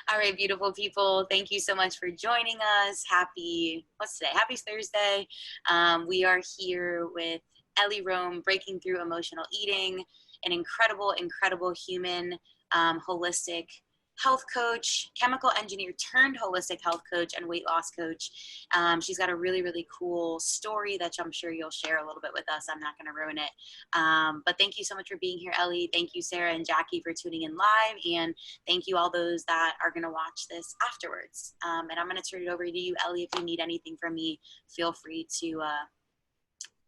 All right, beautiful people. Thank you so much for joining us. What's today? Happy Thursday. We are here with Ellie Rome, Breaking Through Emotional Eating, an incredible human, holistic health coach, chemical engineer turned holistic health coach and weight loss coach. She's got a really cool story that I'm sure you'll share a little bit with us. I'm not going to ruin it. But thank you so much for being here, Ellie. Thank you, Sarah and Jackie, for tuning in live. And thank you all those that are going to watch this afterwards. And I'm going to turn it over to you, Ellie. If you need anything from me, feel free to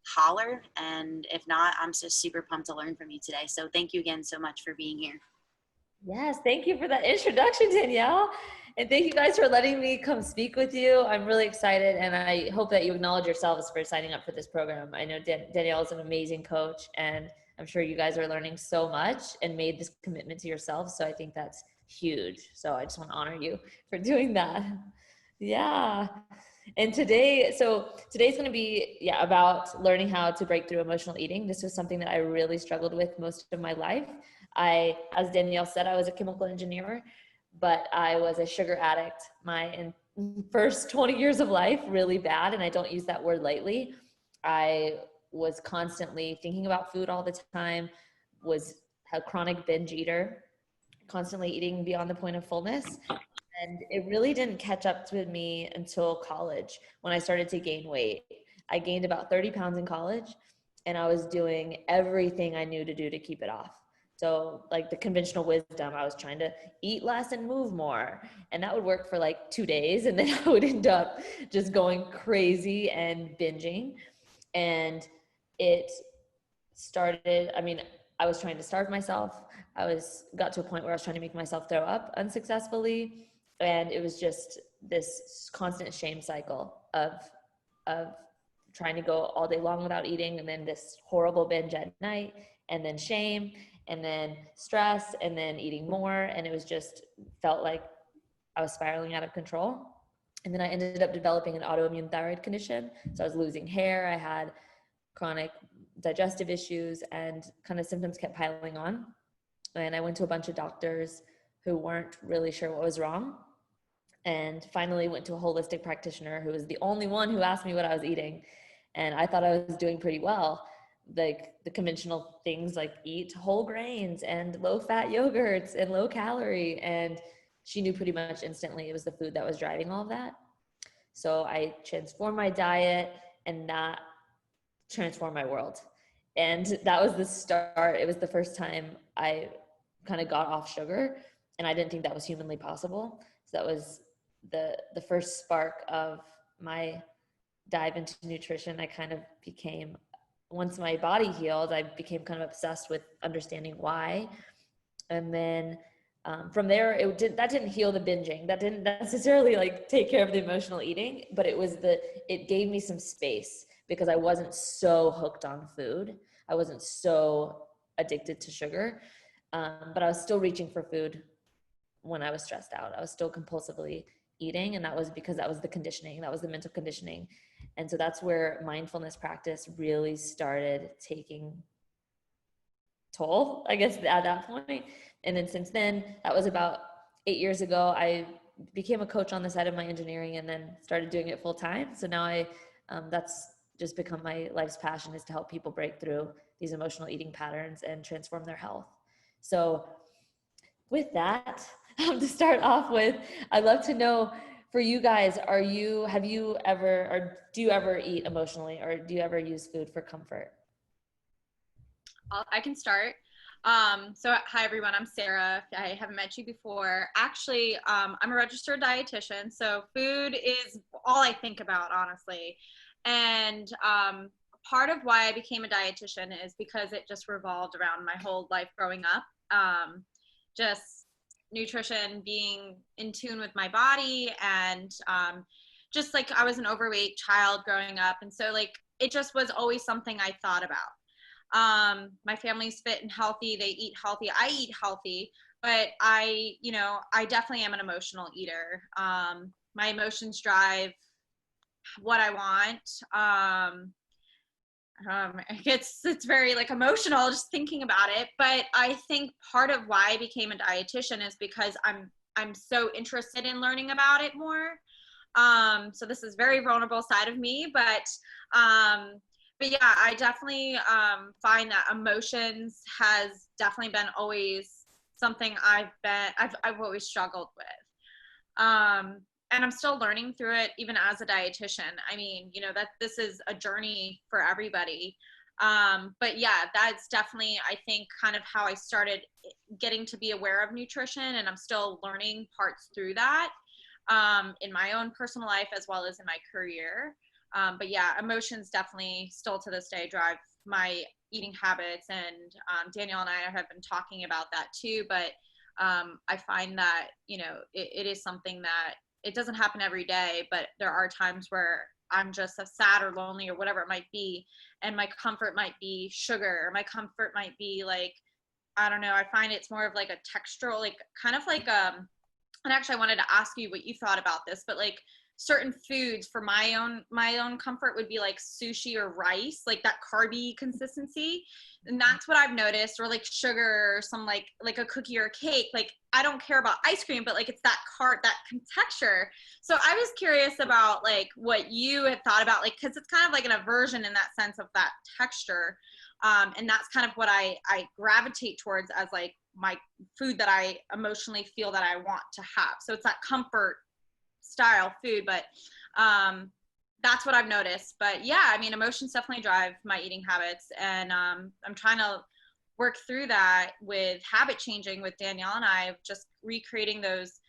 holler. And if not, I'm just super pumped to learn from you today. So thank you again so much for being here. Yes, thank you for that introduction, Danielle. And thank you guys for letting me come speak with you. I'm really excited, and I hope that you acknowledge yourselves for signing up for this program. I know Danielle is an amazing coach, and I'm sure you guys are learning so much and made this commitment to yourselves. So I think that's huge. So I just want to honor you for doing that. Yeah. And today's going to be about learning how to break through emotional eating. This was something that I really struggled with most of my life. As Danielle said, I was a chemical engineer, but I was a sugar addict my first 20 years of life, really bad. And I don't use that word lightly. I was constantly thinking about food all the time, was a chronic binge eater, constantly eating beyond the point of fullness. And it really didn't catch up with me until college when I started to gain weight. I gained about 30 pounds in college, and I was doing everything I knew to do to keep it off. So like the conventional wisdom, I was trying to eat less and move more. And that would work for like 2 days. And then I would end up just going crazy and binging. And it started, I was trying to starve myself. Got to a point where I was trying to make myself throw up unsuccessfully. And it was just this constant shame cycle of trying to go all day long without eating, and then this horrible binge at night, and then shame, and then stress, and then eating more. And it was just felt like I was spiraling out of control. And then I ended up developing an autoimmune thyroid condition. So I was losing hair. I had chronic digestive issues, and kind of symptoms kept piling on. And I went to a bunch of doctors who weren't really sure what was wrong. And finally went to a holistic practitioner who was the only one who asked me what I was eating. And I thought I was doing pretty well. Like the conventional things like eat whole grains and low fat yogurts and low calorie. And she knew pretty much instantly it was the food that was driving all of that. So I transformed my diet, and that transformed my world. And that was the start. It was the first time I kind of got off sugar, and I didn't think that was humanly possible. So that was the first spark of my dive into nutrition. I kind of became, once my body healed, I became kind of obsessed with understanding why. And then from there, that didn't heal the binging. That didn't necessarily like take care of the emotional eating, but it gave me some space because I wasn't so hooked on food. I wasn't so addicted to sugar, but I was still reaching for food when I was stressed out. I was still compulsively eating, and that was because that was the conditioning, that was the mental conditioning. And so that's where mindfulness practice really started taking toll, I guess, at that point. And then since then, that was about 8 years ago, I became a coach on the side of my engineering, and then started doing it full time. So now that's just become my life's passion, is to help people break through these emotional eating patterns and transform their health. So with that, to start off with, I'd love to know, for you guys, do you ever eat emotionally, or do you ever use food for comfort? I can start. So hi everyone, I'm Sarah. I haven't met you before. Actually, I'm a registered dietitian, so food is all I think about, honestly. And part of why I became a dietitian is because it just revolved around my whole life growing up. Just nutrition, being in tune with my body, and just like I was an overweight child growing up, and so like it just was always something I thought about. My family's fit and healthy, they eat healthy, I eat healthy, but I definitely am an emotional eater. My emotions drive what I want. It's very like emotional just thinking about it, but I think part of why I became a dietitian is because I'm I'm so interested in learning about it more. So this is very vulnerable side of me, but yeah, I definitely find that emotions has definitely been always something I've always struggled with. And I'm still learning through it, even as a dietitian. I mean, that this is a journey for everybody. But yeah, that's definitely, I think, kind of how I started getting to be aware of nutrition, and I'm still learning parts through that in my own personal life as well as in my career. But yeah, emotions definitely still to this day drive my eating habits, and Danielle and I have been talking about that too. But I find that, it is something that it doesn't happen every day, but there are times where I'm just sad or lonely or whatever it might be, and my comfort might be sugar, or my comfort might be like, I don't know, I find it's more of like a textural, like kind of like and actually I wanted to ask you what you thought about this, but like certain foods for my own comfort would be like sushi or rice, like that carby consistency. And that's what I've noticed. Or like sugar, or some like a cookie or a cake. Like I don't care about ice cream, but like it's that texture. So I was curious about like what you had thought about, like, because it's kind of like an aversion in that sense of that texture. And that's kind of what I gravitate towards as like my food that I emotionally feel that I want to have. So it's that comfort style food, but that's what I've noticed. But yeah, I mean, emotions definitely drive my eating habits, and I'm trying to work through that with habit changing with Danielle and I, just recreating those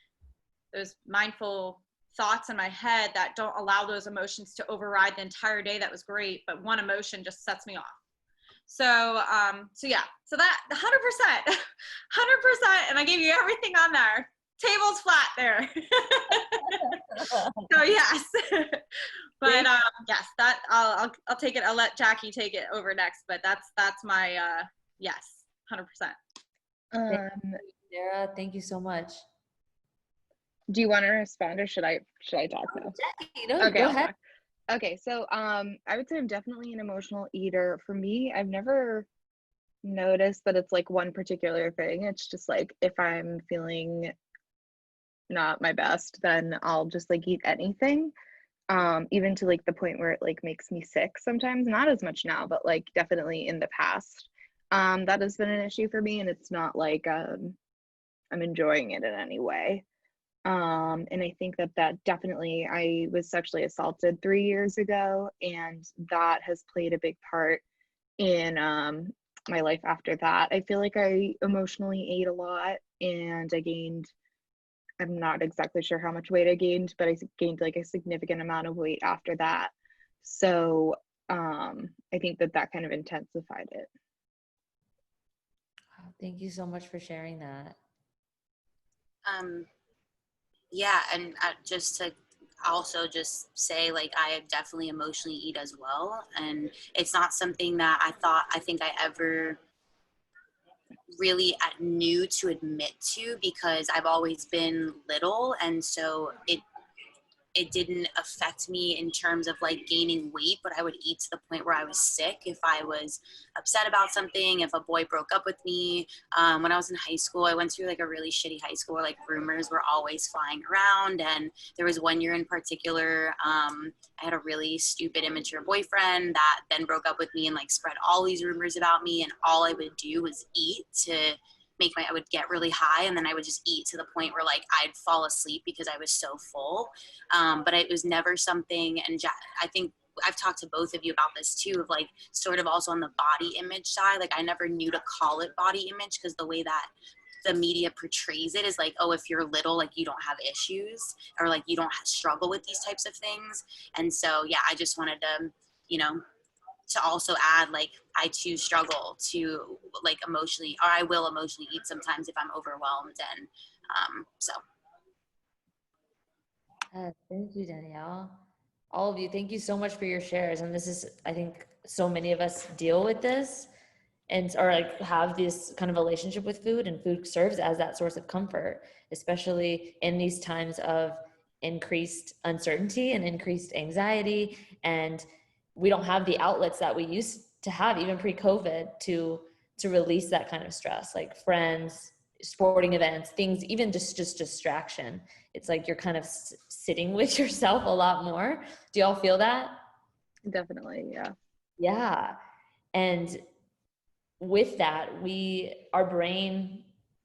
mindful thoughts in my head that don't allow those emotions to override the entire day. That was great, but one emotion just sets me off. So yeah, so that 100%, 100%, and I gave you everything on there. Table's flat there. So yes, but yes, that I'll take it. I'll let Jackie take it over next, but that's my yes, 100%. Sarah, thank you so much. Do you want to respond, or should I talk now? Jackie, no, Okay, go ahead. Okay, so I would say I'm definitely an emotional eater. For me, I've never noticed that it's like one particular thing. It's just like if I'm feeling not my best, then I'll just like eat anything. Even to like the point where it like makes me sick sometimes. Not as much now, but like definitely in the past. That has been an issue for me, and it's not like I'm enjoying it in any way. And I think that definitely, I was sexually assaulted 3 years ago, and that has played a big part in my life after that. I feel like I emotionally ate a lot, and I'm not exactly sure how much weight I gained, but I gained like a significant amount of weight after that. So I think that kind of intensified it. Thank you so much for sharing that. Yeah, and just to also just say, like, I definitely emotionally eat as well, and it's not something that I think I ever really knew to admit to, because I've always been little, and so it didn't affect me in terms of like gaining weight, but I would eat to the point where I was sick if I was upset about something, if a boy broke up with me. When I was in high school, I went through like a really shitty high school where like rumors were always flying around. And there was one year in particular, I had a really stupid, immature boyfriend that then broke up with me and like spread all these rumors about me. And all I would do was eat to I would get really high, and then I would just eat to the point where like I'd fall asleep because I was so full. But it was never something, and I think I've talked to both of you about this too, of like sort of also on the body image side. Like I never knew to call it body image, because the way that the media portrays it is like, oh, if you're little, like you don't have issues, or like you don't struggle with these types of things. And so, yeah, I just wanted to, to also add, like, I too struggle to like emotionally, or I will emotionally eat sometimes if I'm overwhelmed. And so. Thank you, Danielle. All of you, thank you so much for your shares. And this is, I think so many of us deal with this or like have this kind of relationship with food, and food serves as that source of comfort, especially in these times of increased uncertainty and increased anxiety. And we don't have the outlets that we used to have even pre-COVID to release that kind of stress, like friends, sporting events, things, even just distraction. It's like you're kind of sitting with yourself a lot more. Do y'all feel that? Definitely, yeah. Yeah. And with that, our brain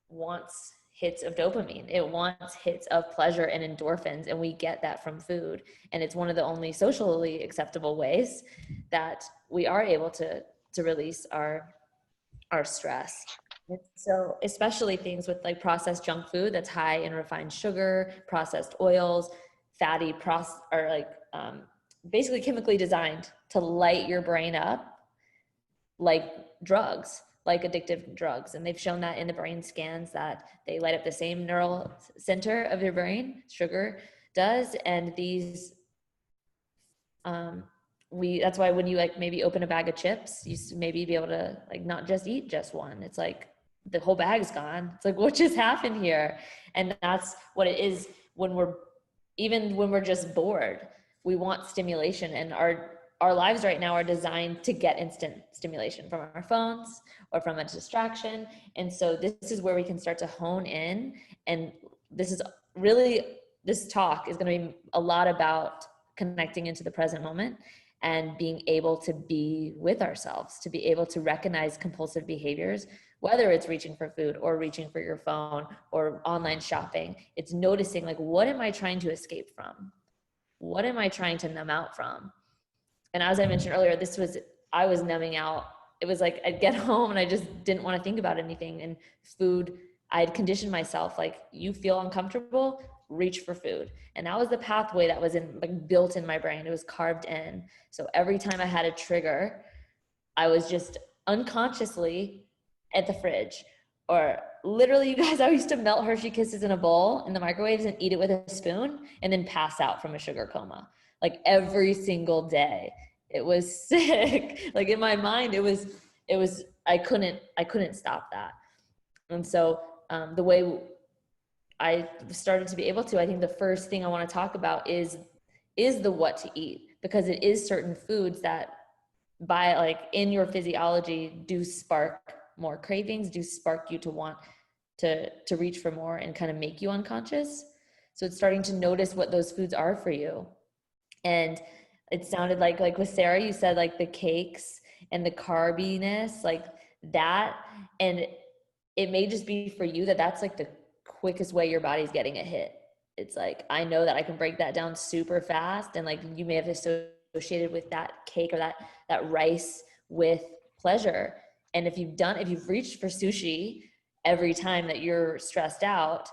wants hits of dopamine. It wants hits of pleasure and endorphins, and we get that from food. And it's one of the only socially acceptable ways that we are able to release our stress. And so especially things with like processed junk food that's high in refined sugar, processed oils, fatty or like basically chemically designed to light your brain up like drugs, like addictive drugs. And they've shown that in the brain scans that they light up the same neural center of your brain, sugar does. And these, that's why when you like maybe open a bag of chips, you maybe be able to like not just eat just one. It's like the whole bag's gone. It's like, what just happened here? And that's what it is when we're just bored. We want stimulation, and our lives right now are designed to get instant stimulation from our phones or from a distraction. And so this is where we can start to hone in. And this talk is going to be a lot about connecting into the present moment and being able to be with ourselves, to be able to recognize compulsive behaviors, whether it's reaching for food or reaching for your phone or online shopping. It's noticing, like, what am I trying to escape from? What am I trying to numb out from? And as I mentioned earlier, I was numbing out. It was like I'd get home and I just didn't want to think about anything. And food, I'd conditioned myself, like, you feel uncomfortable, reach for food. And that was the pathway that was built in my brain. It was carved in. So every time I had a trigger, I was just unconsciously at the fridge. Or literally, you guys, I used to melt Hershey Kisses in a bowl in the microwaves and eat it with a spoon and then pass out from a sugar coma. Like every single day. It was sick. Like in my mind, it was, I couldn't stop that. And so the way I started to be able to, I think the first thing I want to talk about is the what to eat, because it is certain foods that by like in your physiology do spark more cravings, do spark you to want to reach for more and kind of make you unconscious. So it's starting to notice what those foods are for you. And it sounded like with Sarah, you said like the cakes and the carbiness, like that. And it may just be for you that's like the quickest way your body's getting a hit. It's like, I know that I can break that down super fast. And like, you may have associated with that cake or that rice with pleasure. And if you've reached for sushi every time that you're stressed out,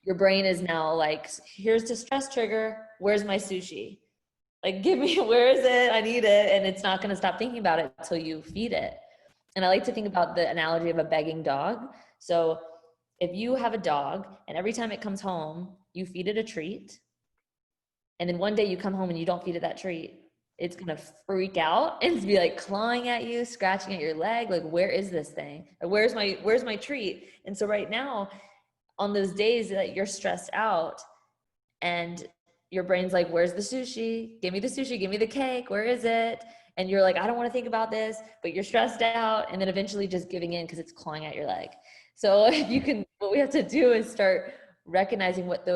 your brain is now like, here's the stress trigger. Where's my sushi? Like, give me, where is it? I need it. And it's not going to stop thinking about it until you feed it. And I like to think about the analogy of a begging dog. So if you have a dog and every time it comes home, you feed it a treat, and then one day you come home and you don't feed it that treat, it's going to freak out and be like clawing at you, scratching at your leg. Like, where is this thing? Or where's my treat? And so right now, on those days that you're stressed out and your brain's like, where's the sushi? Give me the sushi, give me the cake. Where is it? And you're like, I don't want to think about this, but you're stressed out. And then eventually just giving in because it's clawing at your leg. So what we have to do is start recognizing what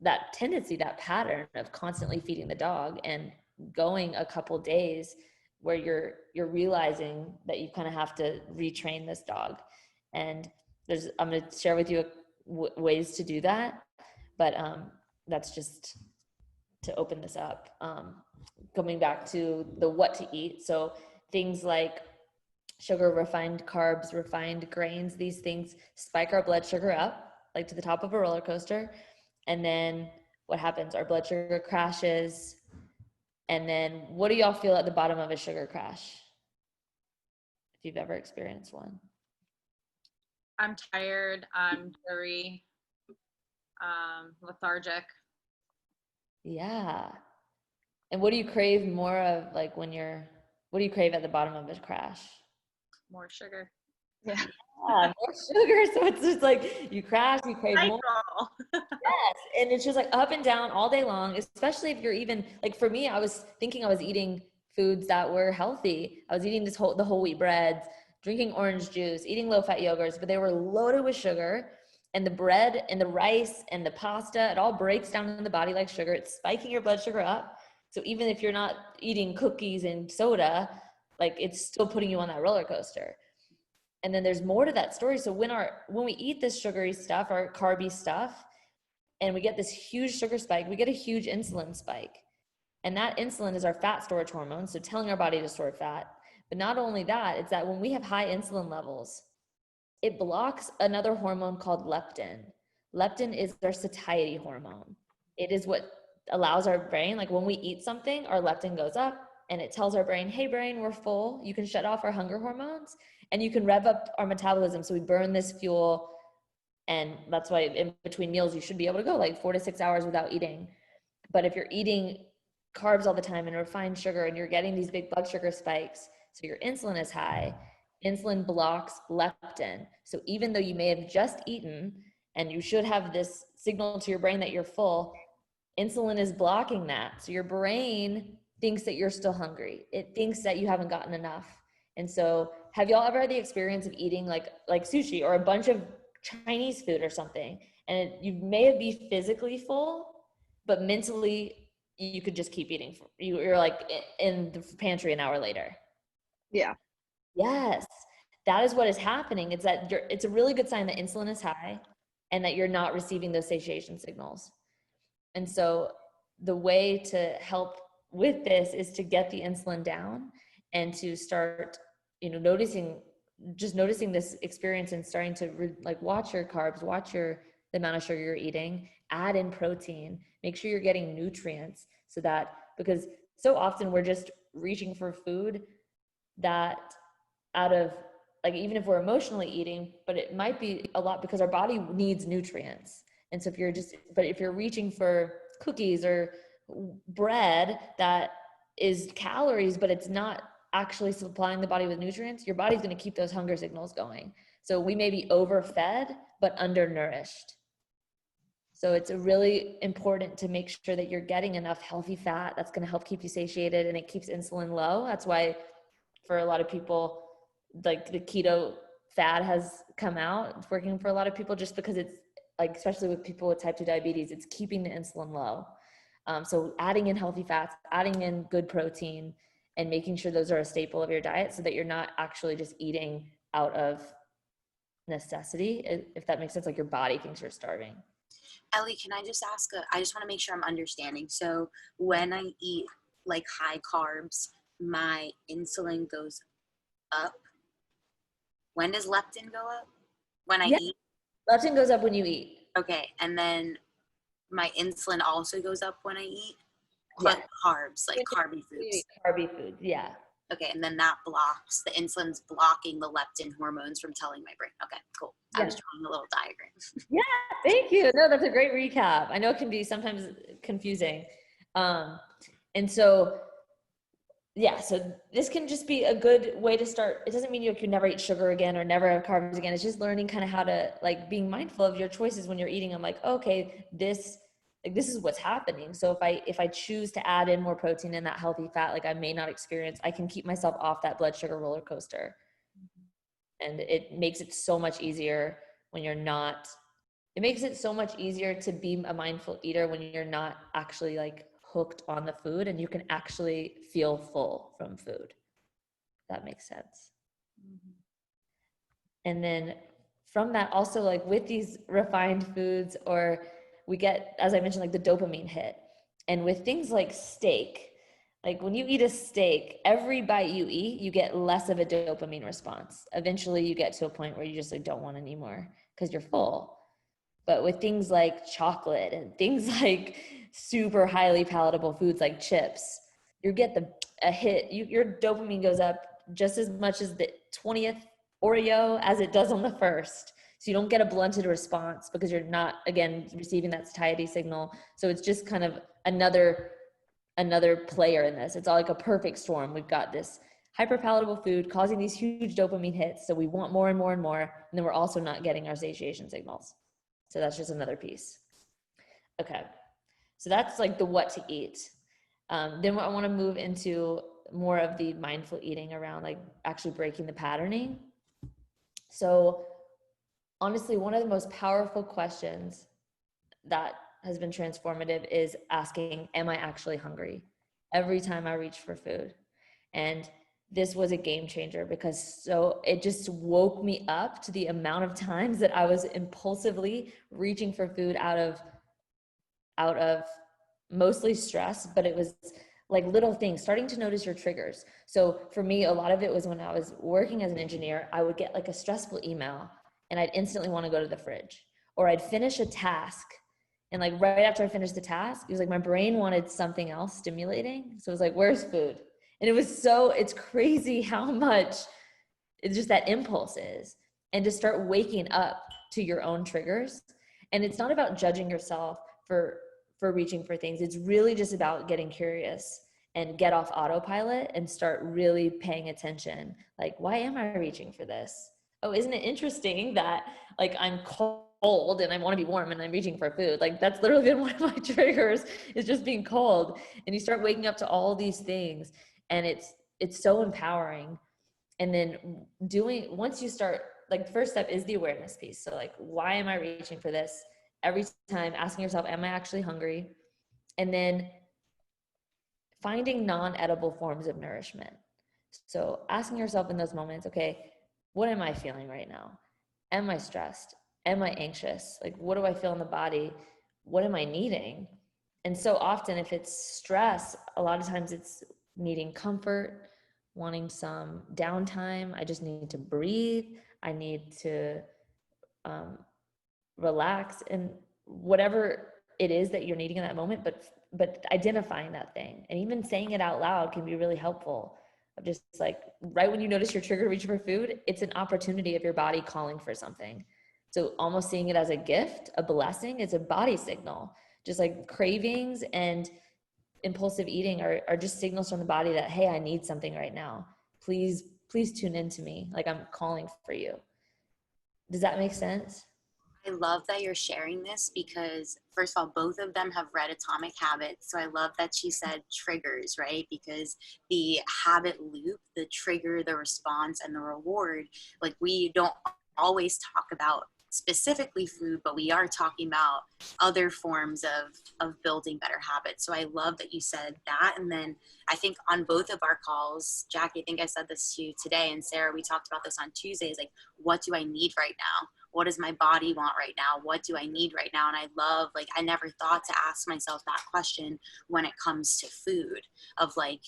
that tendency, that pattern of constantly feeding the dog, and going a couple days where you're realizing that you kind of have to retrain this dog. And I'm going to share with you ways to do that, but that's just to open this up. Coming back to the what to eat. So things like sugar, refined carbs, refined grains, these things spike our blood sugar up, like to the top of a roller coaster. And then what happens? Our blood sugar crashes. And then what do y'all feel at the bottom of a sugar crash? If you've ever experienced one. I'm tired, I'm jittery, lethargic. Yeah. And what do you crave more of, like what do you crave at the bottom of a crash? More sugar. Yeah. Yeah, more sugar. So it's just like you crash, you crave more. Yes. And it's just like up and down all day long, especially if you're even like, for me, I was thinking I was eating foods that were healthy. I was eating the whole wheat breads, drinking orange juice, eating low fat yogurts, but they were loaded with sugar. And the bread and the rice and the pasta, it all breaks down in the body like sugar. It's spiking your blood sugar up. So even if you're not eating cookies and soda, like it's still putting you on that roller coaster. And then there's more to that story. So when we eat this sugary stuff, or carby stuff, and we get this huge sugar spike, we get a huge insulin spike. And that insulin is our fat storage hormone, so telling our body to store fat. But not only that, it's that when we have high insulin levels, it blocks another hormone called leptin. Leptin is our satiety hormone. It is what allows our brain, like when we eat something, our leptin goes up and it tells our brain, hey brain, we're full. You can shut off our hunger hormones and you can rev up our metabolism. So we burn this fuel. And that's why in between meals, you should be able to go like 4 to 6 hours without eating. But if you're eating carbs all the time and refined sugar and you're getting these big blood sugar spikes, so your insulin is high, insulin blocks leptin. So even though you may have just eaten and you should have this signal to your brain that you're full, insulin is blocking that. So your brain thinks that you're still hungry. It thinks that you haven't gotten enough. And so have y'all ever had the experience of eating like sushi or a bunch of Chinese food or something, and you may be physically full, but mentally you could just keep eating. You're like in the pantry an hour later. Yeah. Yes, that is what is happening. It's that it's a really good sign that insulin is high and that you're not receiving those satiation signals. And so the way to help with this is to get the insulin down and to start, noticing this experience and starting to watch your carbs, watch the amount of sugar you're eating, add in protein, make sure you're getting nutrients, so that, because so often we're just reaching for food that out of, like, even if we're emotionally eating, but it might be a lot because our body needs nutrients. And so if you're reaching for cookies or bread that is calories, but it's not actually supplying the body with nutrients, your body's going to keep those hunger signals going. So we may be overfed, but undernourished. So it's really important to make sure that you're getting enough healthy fat that's going to help keep you satiated, and it keeps insulin low. That's why for a lot of people, like the keto fad has come out. It's working for a lot of people just because it's like, especially with people with type 2 diabetes, it's keeping the insulin low. So adding in healthy fats, adding in good protein, and making sure those are a staple of your diet so that you're not actually just eating out of necessity, if that makes sense, like your body thinks you're starving. Ellie, can I just ask, I just want to make sure I'm understanding. So when I eat like high carbs, my insulin goes up. When does leptin go up? When I eat? Leptin goes up when you eat. Okay, and then my insulin also goes up when I eat? Yeah. Carbs, like carby foods. Carby foods, yeah. Okay, and then that blocks, the insulin's blocking the leptin hormones from telling my brain. Okay, cool. Yeah. I was drawing a little diagram. Yeah, thank you. No, that's a great recap. I know it can be sometimes confusing. And so, yeah, so this can just be a good way to start. It doesn't mean you can never eat sugar again or never have carbs again. It's just learning kind of how to, like, being mindful of your choices when you're eating. I'm like, okay, this is what's happening. So if I choose to add in more protein and that healthy fat, like I may not experience, I can keep myself off that blood sugar roller coaster. And it makes it so much easier when you're not, it makes it so much easier to be a mindful eater when you're not actually like hooked on the food and you can actually feel full from food. That makes sense. Mm-hmm. And then from that also, like with these refined foods, or we get, as I mentioned, like the dopamine hit. And with things like steak, like when you eat a steak, every bite you eat, you get less of a dopamine response. Eventually you get to a point where you just like don't want any more because you're full. But with things like chocolate and things like super highly palatable foods like chips, you get a hit. Your dopamine goes up just as much as the 20th Oreo as it does on the first. So you don't get a blunted response because you're not, again, receiving that satiety signal. So it's just kind of another player in this. It's all like a perfect storm. We've got this hyper palatable food causing these huge dopamine hits. So we want more and more and more. And then we're also not getting our satiation signals. So that's just another piece. Okay. So that's like the what to eat. Then I want to move into more of the mindful eating around like actually breaking the patterning. So honestly, one of the most powerful questions that has been transformative is asking, am I actually hungry? Every time I reach for food. And this was a game changer because it just woke me up to the amount of times that I was impulsively reaching for food out of mostly stress, but it was like little things, starting to notice your triggers. So for me, a lot of it was when I was working as an engineer, I would get like a stressful email and I'd instantly want to go to the fridge, or I'd finish a task. And like right after I finished the task, it was like my brain wanted something else stimulating. So it was like, where's food? And it's crazy how much it's just that impulse is. And to start waking up to your own triggers. And it's not about judging yourself for reaching for things. It's really just about getting curious and get off autopilot and start really paying attention. Like, why am I reaching for this? Oh, isn't it interesting that like I'm cold and I want to be warm and I'm reaching for food? Like that's literally been one of my triggers, is just being cold. And you start waking up to all these things, and it's so empowering. And then once you start, like the first step is the awareness piece. So like, why am I reaching for this? Every time asking yourself, am I actually hungry? And then finding non-edible forms of nourishment. So asking yourself in those moments, okay, what am I feeling right now? Am I stressed? Am I anxious? Like, what do I feel in the body? What am I needing? And so often if it's stress, a lot of times it's needing comfort, wanting some downtime. I just need to breathe. I need to relax, and whatever it is that you're needing in that moment, but identifying that thing and even saying it out loud can be really helpful. Just like right when you notice your trigger to reach for food, it's an opportunity of your body calling for something. So almost seeing it as a gift, a blessing, is a body signal. Just like cravings and impulsive eating are just signals from the body that, hey, I need something right now. Please tune into me. Like I'm calling for you. Does that make sense? I love that you're sharing this because, first of all, both of them have read Atomic Habits. So I love that she said triggers, right? Because the habit loop, the trigger, the response, and the reward, like we don't always talk about specifically food, but we are talking about other forms of building better habits. So I love that you said that. And then I think on both of our calls, Jackie, I think I said this to you today, and Sarah, we talked about this on Tuesdays, like, what do I need right now? What does my body want right now? What do I need right now? And I love, like, I never thought to ask myself that question when it comes to food, of like,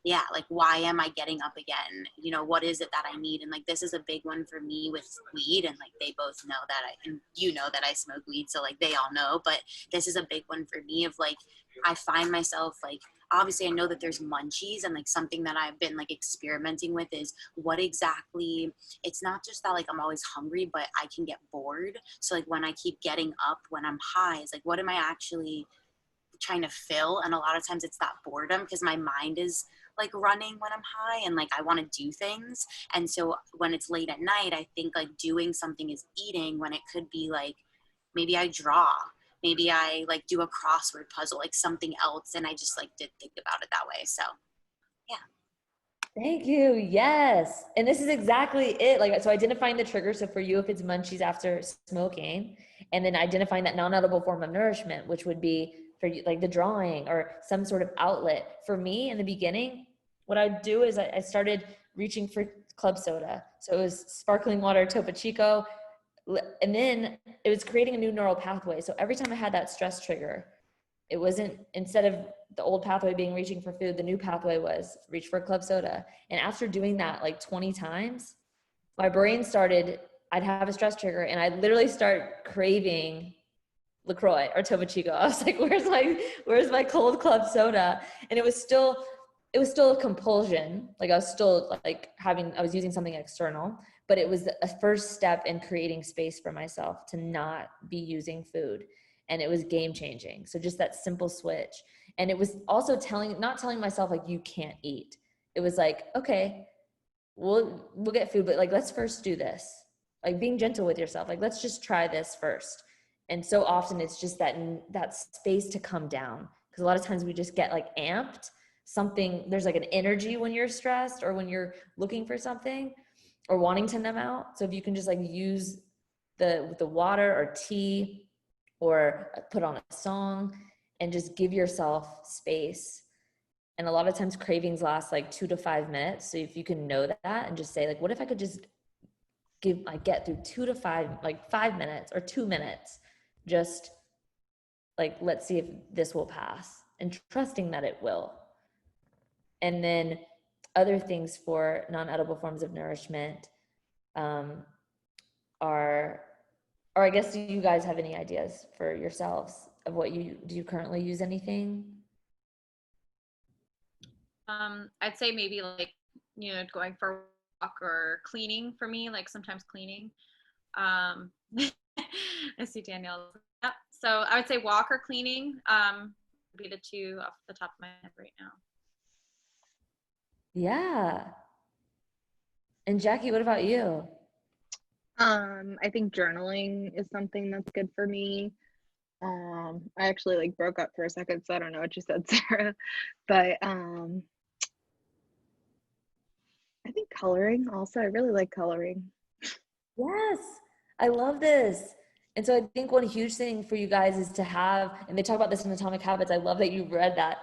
yeah, like, why am I getting up again? You know, what is it that I need? And like, this is a big one for me with weed. And like, they both know that and you know that I smoke weed. So like, they all know, but this is a big one for me of like, I find myself like, obviously I know that there's munchies, and like something that I've been like experimenting with is what exactly, it's not just that like I'm always hungry, but I can get bored. So like when I keep getting up when I'm high, it's like, what am I actually trying to fill? And a lot of times it's that boredom, because my mind is like running when I'm high and like I want to do things. And so when it's late at night, I think like doing something is eating, when it could be like, maybe I draw, maybe I like do a crossword puzzle, like something else. And I just like did think about it that way. So yeah. Thank you. Yes. And this is exactly it. Like, so identifying the trigger. So for you, if it's munchies after smoking, and then identifying that non-edible form of nourishment, which would be for you, like the drawing or some sort of outlet. For me in the beginning, what I'd do is I started reaching for club soda. So it was sparkling water, Topo Chico. And then it was creating a new neural pathway. So every time I had that stress trigger, it wasn't, instead of the old pathway being reaching for food, the new pathway was reach for club soda. And after doing that like 20 times, my brain started, I'd have a stress trigger and I'd literally start craving LaCroix or Topo Chico. I was like, where's my cold club soda? And it was still a compulsion. Like I was still like I was using something external, but it was a first step in creating space for myself to not be using food. And it was game changing. So just that simple switch. And it was also not telling myself like, you can't eat. It was like, okay, we'll get food, but like, let's first do this. Like being gentle with yourself. Like, let's just try this first. And so often it's just that space to come down. Because a lot of times we just get like amped. There's like an energy when you're stressed or when you're looking for something or wanting to numb out. So if you can just like use the water or tea, or put on a song, and just give yourself space. And a lot of times cravings last like 2 to 5 minutes. So if you can know that and just say like, what if I could just get through 2 to 5, like 5 minutes or 2 minutes, just like, let's see if this will pass, and trusting that it will. And then other things for non-edible forms of nourishment are, or I guess, do you guys have any ideas for yourselves of what do you currently use anything? I'd say maybe like, going for a walk or cleaning for me, like sometimes cleaning. I see Danielle. Yeah. So I would say walk or cleaning would be the two off the top of my head right now. Yeah. And Jackie, what about you? I think journaling is something that's good for me. I actually like broke up for a second, so I don't know what you said, Sarah. But I think coloring also. I really like coloring. Yes, I love this. And so I think one huge thing for you guys is to have, and they talk about this in Atomic Habits. I love that you read that,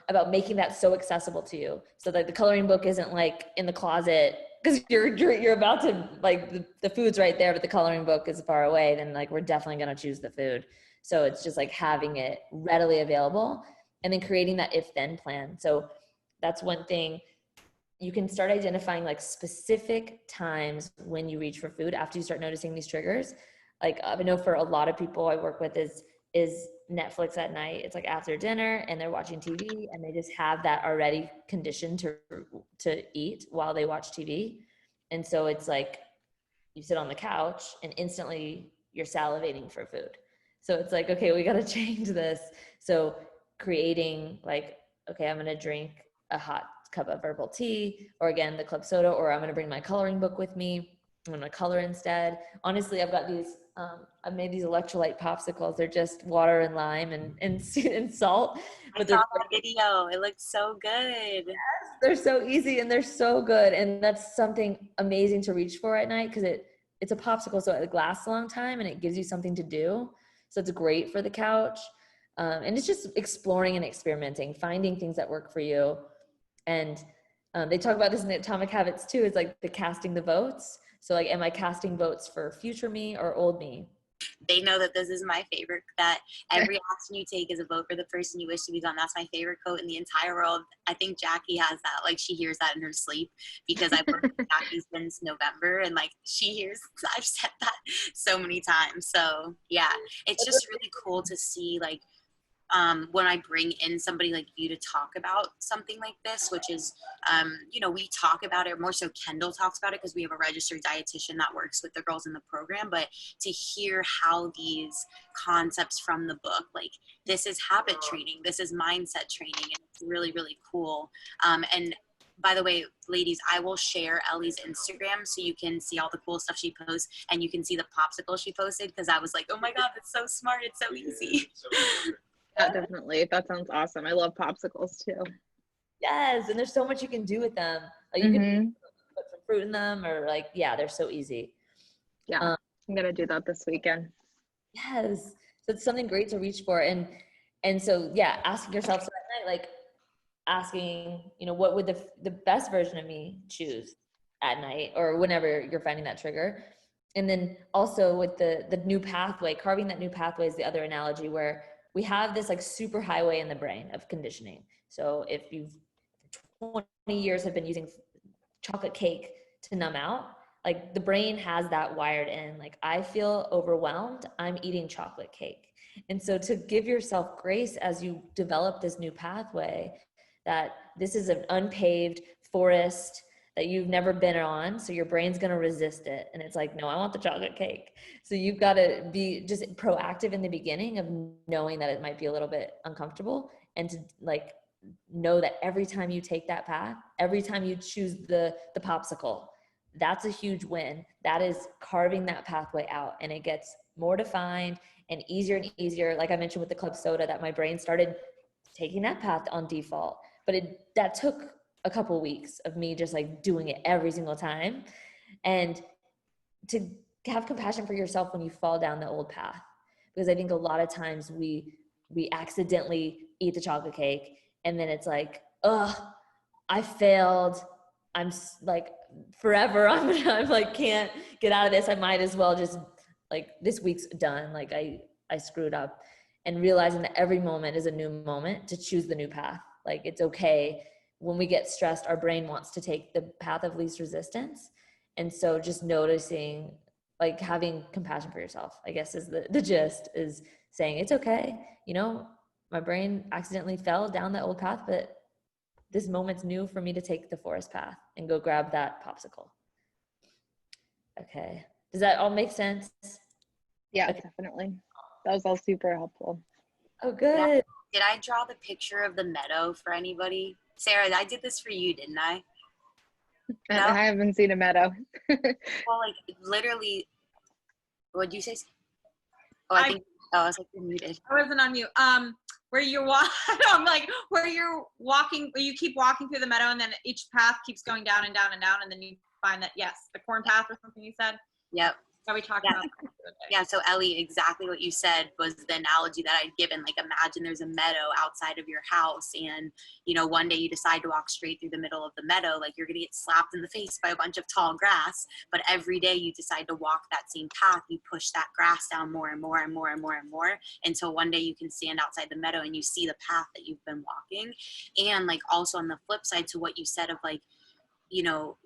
about making that so accessible to you. So that the coloring book isn't like in the closet because you're about to, like, the food's right there, but the coloring book is far away. Then like we're definitely gonna choose the food. So it's just like having it readily available, and then creating that if-then plan. So that's one thing. You can start identifying like specific times when you reach for food after you start noticing these triggers. Like I know for a lot of people I work with is Netflix at night. It's like after dinner and they're watching TV and they just have that already conditioned to eat while they watch TV. And so it's like you sit on the couch and instantly you're salivating for food. So it's like, okay, we got to change this. So creating like, okay, I'm going to drink a hot cup of herbal tea, or again, the club soda, or I'm going to bring my coloring book with me. I'm going to color instead. Honestly, I've got these, I've made these electrolyte popsicles. They're just water and lime and salt. But I saw that video. It looks so good. Yes, they're so easy and they're so good. And that's something amazing to reach for at night, because it's a popsicle, so it lasts a long time and it gives you something to do. So it's great for the couch. And it's just exploring and experimenting, finding things that work for you. And they talk about this in the Atomic Habits too. It's like the casting the votes. So like, am I casting votes for future me or old me? They know that this is my favorite, that every action you take is a vote for the person you wish to be gone. That's my favorite quote in the entire world. I think Jackie has that. Like, she hears that in her sleep, because I've worked with Jackie since November, and like I've said that so many times. So yeah, it's just really cool to see, like, when I bring in somebody like you to talk about something like this, which is, we talk about it more so. Kendall talks about it because we have a registered dietitian that works with the girls in the program, but to hear how these concepts from the book, like, this is habit training, this is mindset training, and it's really, really cool. And by the way, ladies, I will share Ellie's Instagram so you can see all the cool stuff she posts, and you can see the popsicle she posted, because I was like, oh my God, it's so smart, it's so easy. Yeah, definitely. That sounds awesome. I love popsicles too. Yes, and there's so much you can do with them. Like you can put some fruit in them, or like, yeah, they're so easy. Yeah, I'm gonna do that this weekend. Yes, so it's something great to reach for, and so yeah, asking yourself so at night, like asking, what would the best version of me choose at night or whenever you're finding that trigger. And then also with the new pathway, carving that new pathway is the other analogy, where we have this like super highway in the brain of conditioning. So if you've 20 years have been using chocolate cake to numb out, like the brain has that wired in, like, I feel overwhelmed, I'm eating chocolate cake. And so to give yourself grace as you develop this new pathway, that this is an unpaved forest that you've never been on, so your brain's going to resist it, and it's like, no, I want the chocolate cake. So you've got to be just proactive in the beginning of knowing that it might be a little bit uncomfortable, and to like know that every time you take that path, every time you choose the popsicle, that's a huge win. That is carving that pathway out, and it gets more defined and easier. Like I mentioned with the club soda, that my brain started taking that path on default, but that took a couple weeks of me just like doing it every single time. And to have compassion for yourself when you fall down the old path. Because I think a lot of times we accidentally eat the chocolate cake, and then it's like, ugh, I failed. I'm like, forever, I'm like, can't get out of this. I might as well just, like, this week's done. Like I screwed up. And realizing that every moment is a new moment to choose the new path. Like, it's okay. When we get stressed, our brain wants to take the path of least resistance. And so just noticing, like, having compassion for yourself, I guess, is the gist, is saying, it's okay. You know, my brain accidentally fell down that old path, but this moment's new for me to take the forest path and go grab that popsicle. Okay. Does that all make sense? Yeah, Okay. definitely. That was all super helpful. Oh, good. Did I draw the picture of the meadow for anybody? Sarah, I did this for you, didn't I? And No? I haven't seen a meadow. Well, like, literally, what did you say? Oh, I was like, you're muted. I wasn't on mute. Where you're I'm like, where you're walking, where you keep walking through the meadow, and then each path keeps going down and down and down, and then you find that, yes, the corn path or something you said. Yep. Yeah, we talked about that. Yeah, so Ellie, exactly what you said was the analogy that I'd given. Like, imagine there's a meadow outside of your house, and, you know, one day you decide to walk straight through the middle of the meadow. Like, you're going to get slapped in the face by a bunch of tall grass. But every day you decide to walk that same path, you push that grass down more and more and more and more and more, until one day you can stand outside the meadow and you see the path that you've been walking. And, like, also on the flip side to what you said of, like, you know,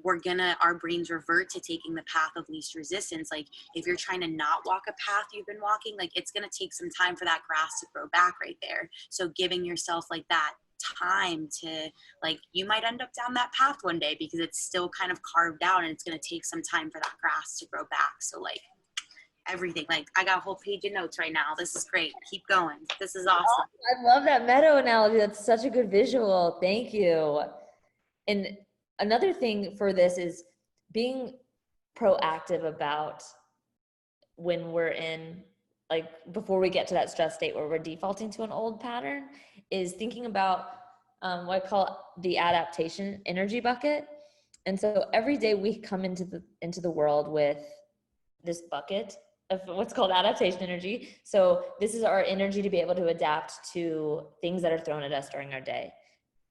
our brains revert to taking the path of least resistance. Like, if you're trying to not walk a path you've been walking, like, it's going to take some time for that grass to grow back right there. So giving yourself, like, that time to, like, you might end up down that path one day because it's still kind of carved out, and it's going to take some time for that grass to grow back. So, like, everything, like, I got a whole page of notes right now. This is great. Keep going. This is awesome. I love that meadow analogy. That's such a good visual. Thank you. And another thing for this is being proactive about when we're in, like, before we get to that stress state where we're defaulting to an old pattern, is thinking about what I call the adaptation energy bucket. And so every day we come into the world with this bucket of what's called adaptation energy. So this is our energy to be able to adapt to things that are thrown at us during our day.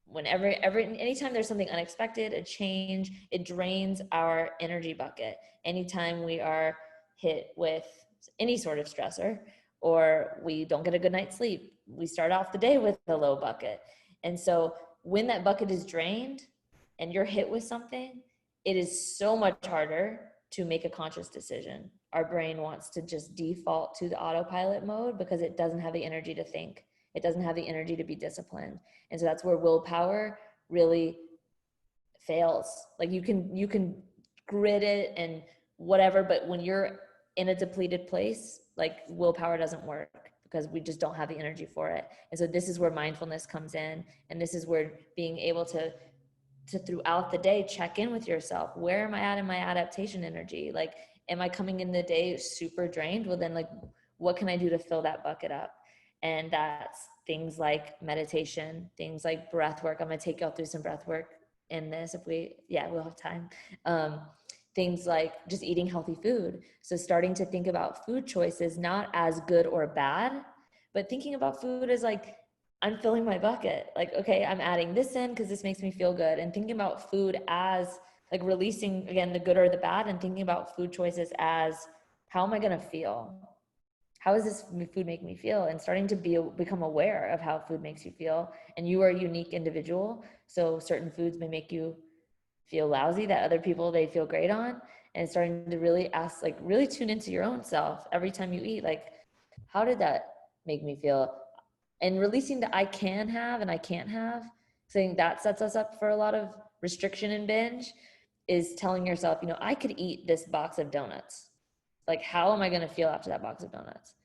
Whenever, anytime there's something unexpected, a change, it drains our energy bucket. Anytime we are hit with any sort of stressor, or we don't get a good night's sleep, we start off the day with a low bucket. And so when that bucket is drained and you're hit with something, it is so much harder to make a conscious decision. Our brain wants to just default to the autopilot mode because it doesn't have the energy to think. It doesn't have the energy to be disciplined. And so that's where willpower really fails. Like, you can grit it and whatever, but when you're in a depleted place, like, willpower doesn't work because we just don't have the energy for it. And so this is where mindfulness comes in. And this is where being able to throughout the day check in with yourself. Where am I at in my adaptation energy? Like, am I coming in the day super drained? Well, then, like, what can I do to fill that bucket up? And that's things like meditation, things like breath work. I'm going to take y'all through some breath work in this we'll have time. Things like just eating healthy food. So starting to think about food choices, not as good or bad, but thinking about food as, like, I'm filling my bucket. Like, okay, I'm adding this in because this makes me feel good. And thinking about food as, like, releasing, again, the good or the bad, and thinking about food choices as, how am I going to feel? How is this food make me feel? And starting to become aware of how food makes you feel. And you are a unique individual. So certain foods may make you feel lousy that other people, they feel great on. And starting to really ask, like, really tune into your own self every time you eat. Like, how did that make me feel? And releasing the I can have and I can't have. Saying that sets us up for a lot of restriction and binge, is telling yourself, you know, I could eat this box of donuts. Like, how am I going to feel after that box of donuts?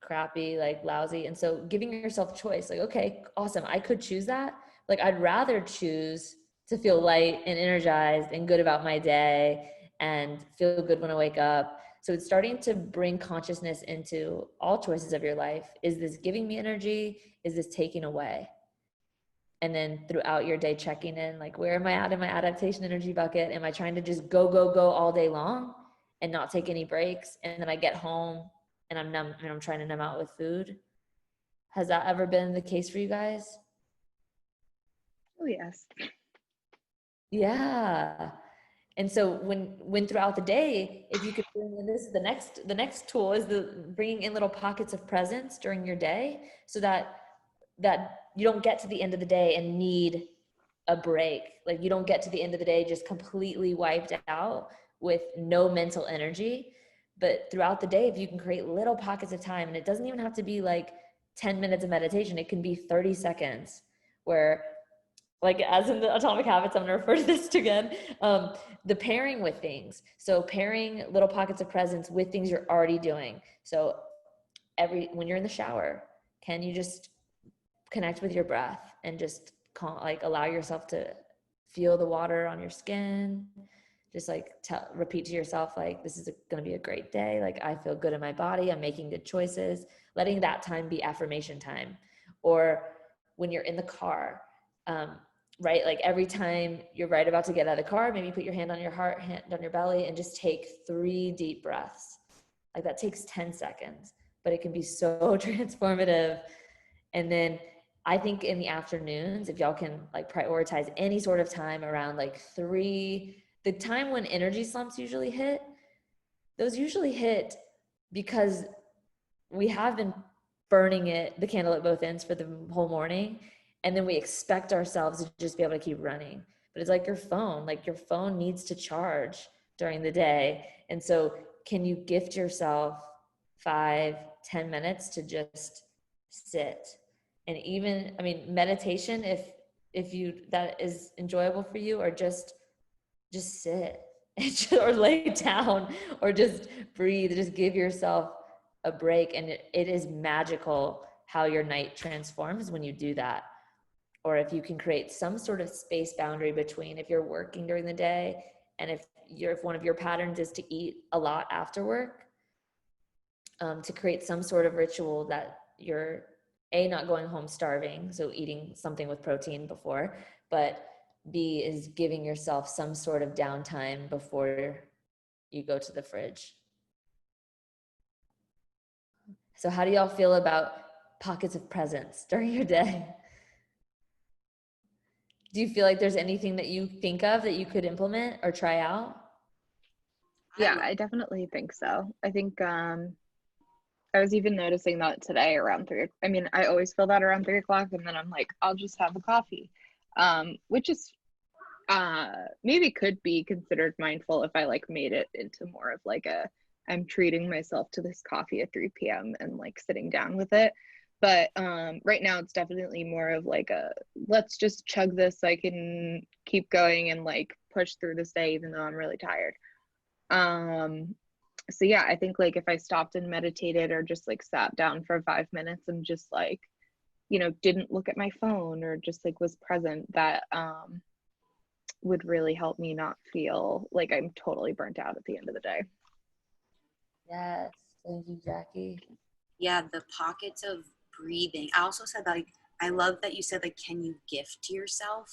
Crappy, like, lousy. And so giving yourself choice, like, okay, awesome, I could choose that. Like, I'd rather choose to feel light and energized and good about my day and feel good when I wake up. So it's starting to bring consciousness into all choices of your life. Is this giving me energy? Is this taking away? And then throughout your day, checking in, like, where am I at in my adaptation energy bucket? Am I trying to just go all day long? and not take any breaks. And then I get home and I'm numb and I'm trying to numb out with food. Has that ever been the case for you guys? Oh, yes. Yeah. And so when throughout the day, if you could bring in this, the next tool is bringing in little pockets of presence during your day, so that you don't get to the end of the day and need a break. Like, you don't get to the end of the day just completely wiped out with no mental energy. But throughout the day, if you can create little pockets of time, and it doesn't even have to be like 10 minutes of meditation, it can be 30 seconds where, like, as in the Atomic Habits, I'm going to refer to this again, the pairing with things. So pairing little pockets of presence with things you're already doing. So when you're in the shower, can you just connect with your breath and just allow yourself to feel the water on your skin? Just like repeat to yourself, like, this is going to be a great day. Like, I feel good in my body. I'm making good choices. Letting that time be affirmation time. Or when you're in the car, right? Like, every time you're right about to get out of the car, maybe put your hand on your heart, hand on your belly, and just take 3 deep breaths. Like, that takes 10 seconds, but it can be so transformative. And then I think in the afternoons, if y'all can like prioritize any sort of time around like 3, the time when energy slumps usually hit, those usually hit because we have been burning the candle at both ends for the whole morning. And then we expect ourselves to just be able to keep running. But it's like your phone needs to charge during the day. And so can you gift yourself 5-10 minutes to just sit? And even, I mean, meditation, if that is enjoyable for you, or just sit or lay down or just breathe, just give yourself a break. And it is magical how your night transforms when you do that. Or if you can create some sort of space boundary between, if you're working during the day and if one of your patterns is to eat a lot after work, to create some sort of ritual that you're not going home starving, so eating something with protein before, but B is giving yourself some sort of downtime before you go to the fridge. So how do y'all feel about pockets of presence during your day? Do you feel like there's anything that you think of that you could implement or try out? Yeah, I definitely think so. I think I was even noticing that today around 3. I mean, I always feel that around 3 o'clock, and then I'm like, I'll just have a coffee, which is maybe could be considered mindful if I like made it into more of like I'm treating myself to this coffee at 3 p.m. and like sitting down with it. But right now it's definitely more of like let's just chug this so I can keep going and like push through this day even though I'm really tired. So yeah, I think like if I stopped and meditated or just like sat down for 5 minutes and just like, didn't look at my phone or just like was present, that would really help me not feel like I'm totally burnt out at the end of the day. Yes, thank you, Jackie. Yeah, the pockets of breathing. I also said, like, I love that you said, like, can you gift yourself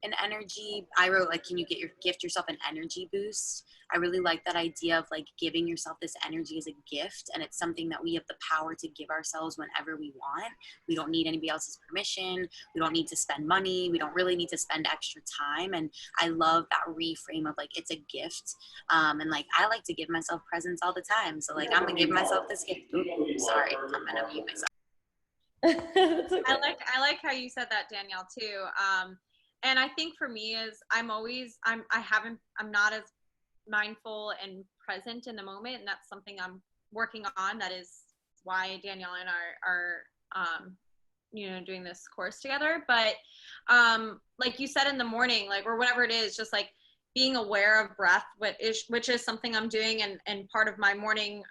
an energy? I wrote, like, can you gift yourself an energy boost? I really like that idea of like giving yourself this energy as a gift, and it's something that we have the power to give ourselves whenever we want. We don't need anybody else's permission. We don't need to spend money. We don't really need to spend extra time. And I love that reframe of like, it's a gift. And like, I like to give myself presents all the time. So like, I'm gonna give myself this gift. Ooh, sorry, I'm gonna mute myself. Okay. I like how you said that, Danielle, too. And I think for me is I'm not as mindful and present in the moment, and that's something I'm working on. That is why Danielle and I are doing this course together. But like you said in the morning, like, or whatever it is, just like being aware of breath, which is something I'm doing, and part of my morning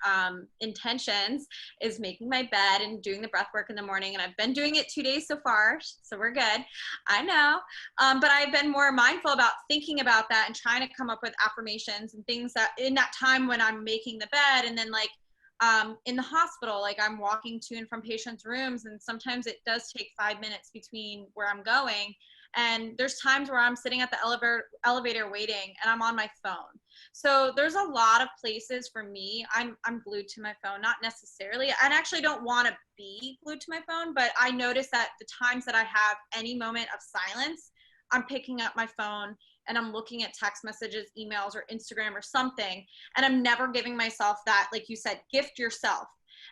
intentions is making my bed and doing the breath work in the morning. And I've been doing it 2 days so far, so we're good. I know, but I've been more mindful about thinking about that and trying to come up with affirmations and things that in that time when I'm making the bed. And then like in the hospital, like I'm walking to and from patients' rooms, and sometimes it does take 5 minutes between where I'm going. And there's times where I'm sitting at the elevator waiting and I'm on my phone. So there's a lot of places for me, I'm glued to my phone, not necessarily. I actually don't want to be glued to my phone, but I notice that the times that I have any moment of silence, I'm picking up my phone and I'm looking at text messages, emails, or Instagram or something. And I'm never giving myself that, like you said, gift yourself.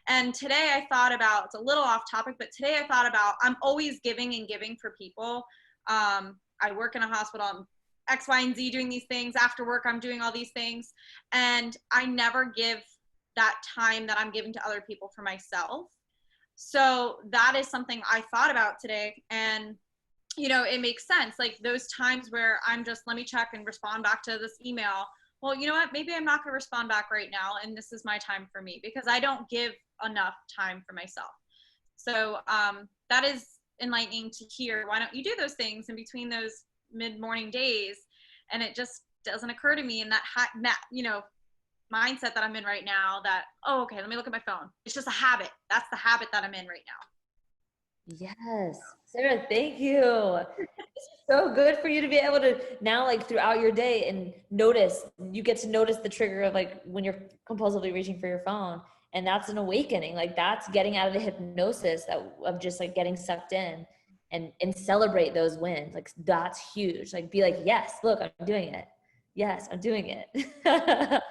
And today I thought about, it's a little off topic, but today I thought about, I'm always giving and giving for people. I work in a hospital, I'm X, Y, and Z doing these things. After work, I'm doing all these things. And I never give that time that I'm giving to other people for myself. So that is something I thought about today. And, you know, it makes sense. Like those times where I'm just, let me check and respond back to this email. Well, you know what? Maybe I'm not going to respond back right now. And this is my time for me because I don't give enough time for myself. So that is enlightening to hear. Why don't you do those things in between those mid-morning days? And it just doesn't occur to me in that you know, mindset that I'm in right now that, oh, okay, let me look at my phone. It's just a habit. That's the habit that I'm in right now. Yes. Sarah, thank you. It's so good for you to be able to now, like throughout your day, and notice, you get to notice the trigger of like when you're compulsively reaching for your phone. And that's an awakening. Like that's getting out of the hypnosis of just like getting sucked in, and celebrate those wins. Like that's huge. Like be like, yes, look, I'm doing it. Yes, I'm doing it. The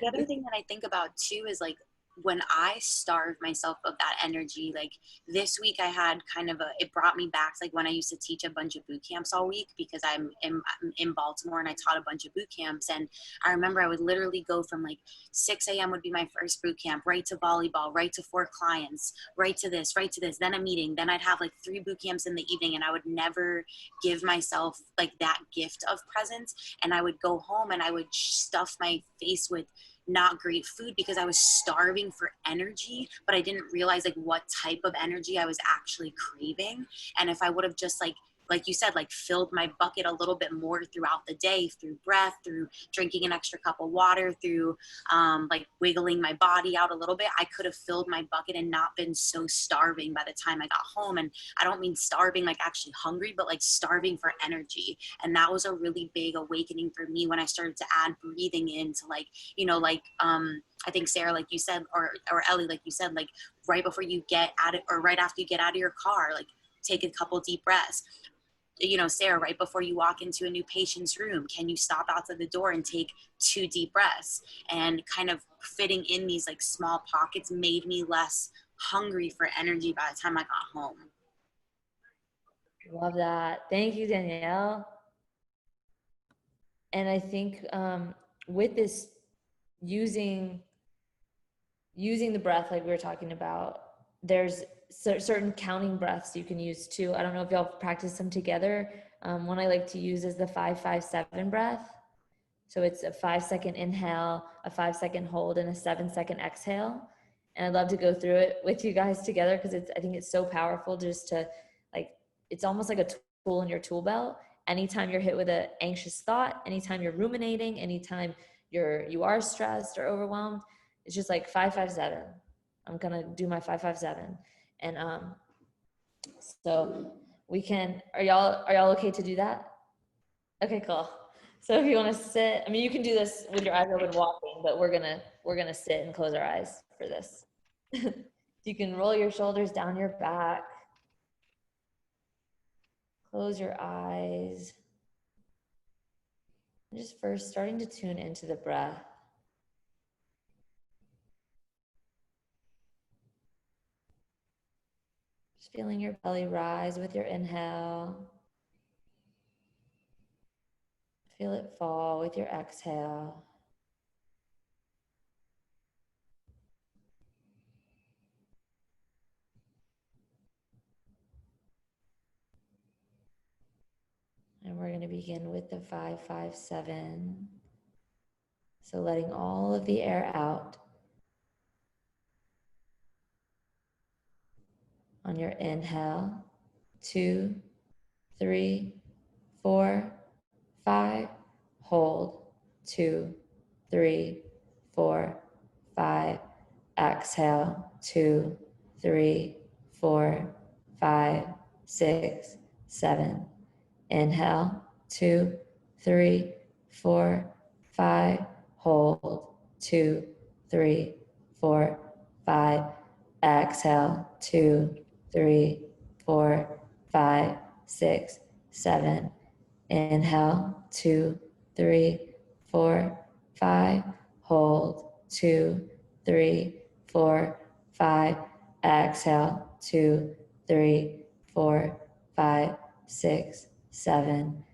other thing that I think about too is like when I starve myself of that energy, like this week I had kind of it brought me back like when I used to teach a bunch of boot camps all week because I'm in Baltimore and I taught a bunch of boot camps. And I remember I would literally go from like 6 a.m. would be my first boot camp, right to volleyball, right to 4 clients, right to this, then a meeting. Then I'd have like 3 boot camps in the evening and I would never give myself like that gift of presence. And I would go home and I would stuff my face with not great food because I was starving for energy, but I didn't realize like what type of energy I was actually craving. And if I would have just like you said, like filled my bucket a little bit more throughout the day through breath, through drinking an extra cup of water, through like wiggling my body out a little bit, I could have filled my bucket and not been so starving by the time I got home. And I don't mean starving like actually hungry, but like starving for energy. And that was a really big awakening for me when I started to add breathing into like, you know, like I think Sarah, like you said, or Ellie, like you said, like right before you get out of, or right after you get out of your car, like take a couple deep breaths. You know, Sarah, right before you walk into a new patient's room, can you stop outside the door and take 2 deep breaths? And kind of fitting in these like small pockets made me less hungry for energy by the time I got home. Love that. Thank you, Danielle. And I think with this using the breath, like we were talking about, there's certain counting breaths you can use too. I don't know if y'all practice them together. One I like to use is the 5-5-7 breath. So it's a 5-second inhale, a 5-second hold, and a 7-second exhale. And I'd love to go through it with you guys together because I think it's so powerful just to like, it's almost like a tool in your tool belt. Anytime you're hit with an anxious thought, anytime you're ruminating, anytime you are stressed or overwhelmed, it's just like 5-5-7. I'm gonna do my 5-5-7. And so we can, are y'all okay to do that? Okay, cool. So if you want to sit, I mean, you can do this with your eyes open walking, but we're gonna sit and close our eyes for this. You can roll your shoulders down your back. Close your eyes. And just first starting to tune into the breath. Just feeling your belly rise with your inhale. Feel it fall with your exhale. And we're going to begin with the 5-5-7. So letting all of the air out. On your inhale, 2, 3, 4, 5. Hold, 2, 3, 4, 5. Exhale, 2, 3, 4, 5, 6, 7, Inhale, 2, 3, 4, 5. Hold, 2, 3, 4, 5. Exhale, 2, 3, 4, 5, 6, 7. Inhale, 2, 3, 4, 5. Hold, 2, 3, 4, 5. Exhale, 2, 3, 4, 5, 6, 7.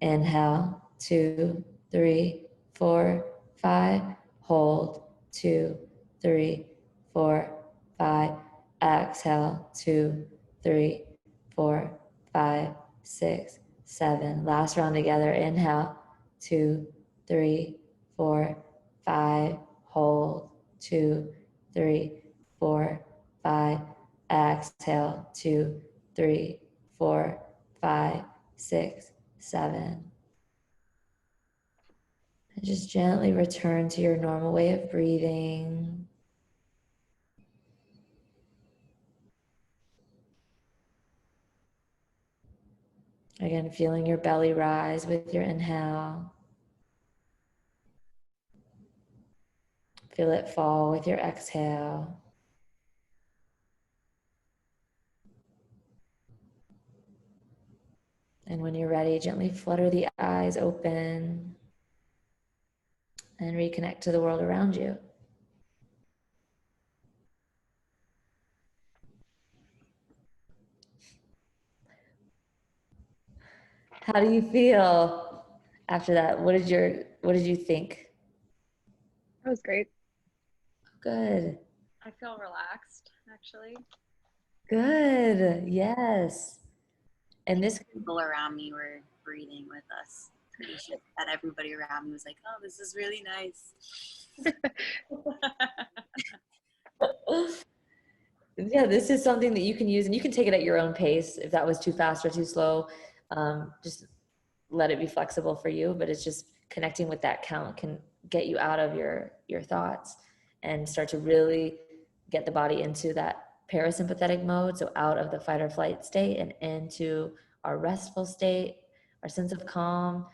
Inhale, 2, 3, 4, 5. Hold, 2, 3, 4, 5. Exhale, 2, 3, 4, 5, 6, 7. Last round together. Inhale, 2, 3, 4, 5. Hold, 2, 3, 4, 5. Exhale, 2, 3, 4, 5, 6, 7. And just gently return to your normal way of breathing. Again, feeling your belly rise with your inhale. Feel it fall with your exhale. And when you're ready, gently flutter the eyes open and reconnect to the world around you. How do you feel after that? What did you think? That was great. Good. I feel relaxed, actually. Good. Yes. And this People around me were breathing with us. Pretty sure that everybody around me was like, oh, this is really nice. yeah, this is something that you can use, and you can take it at your own pace. If that was too fast or too slow, just let it be flexible for you. But it's just connecting with that count can get you out of your thoughts and start to really get the body into that parasympathetic mode, so out of the fight or flight state and into our restful state, our sense of calm.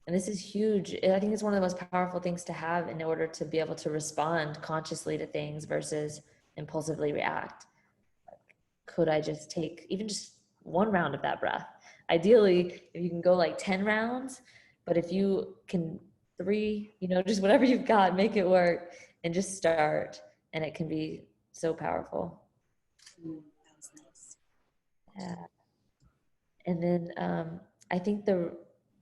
And this is huge. I think it's one of the most powerful things to have in order to be able to respond consciously to things versus impulsively react. Could I just take even just one round of that breath? Ideally, if you can go like 10 rounds, but if you can 3, just whatever you've got, make it work and just start. And it can be so powerful. That was nice. Yeah. And then I think the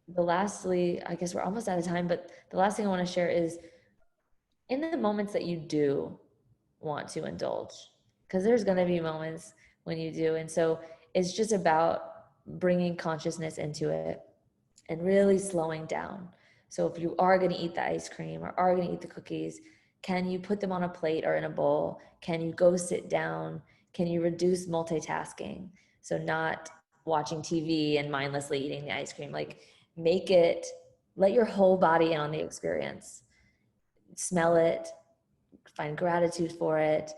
lastly, I guess we're almost out of time, but the last thing I want to share is in the moments that you do want to indulge, because there's going to be moments when you do. And so it's just about bringing consciousness into it and really slowing down. So if you are going to eat the ice cream or are going to eat the cookies, can you put them on a plate or in a bowl? Can you go sit down? Can you reduce multitasking? So not watching TV and mindlessly eating the ice cream. Like let your whole body in on the experience. Smell it, find gratitude for it,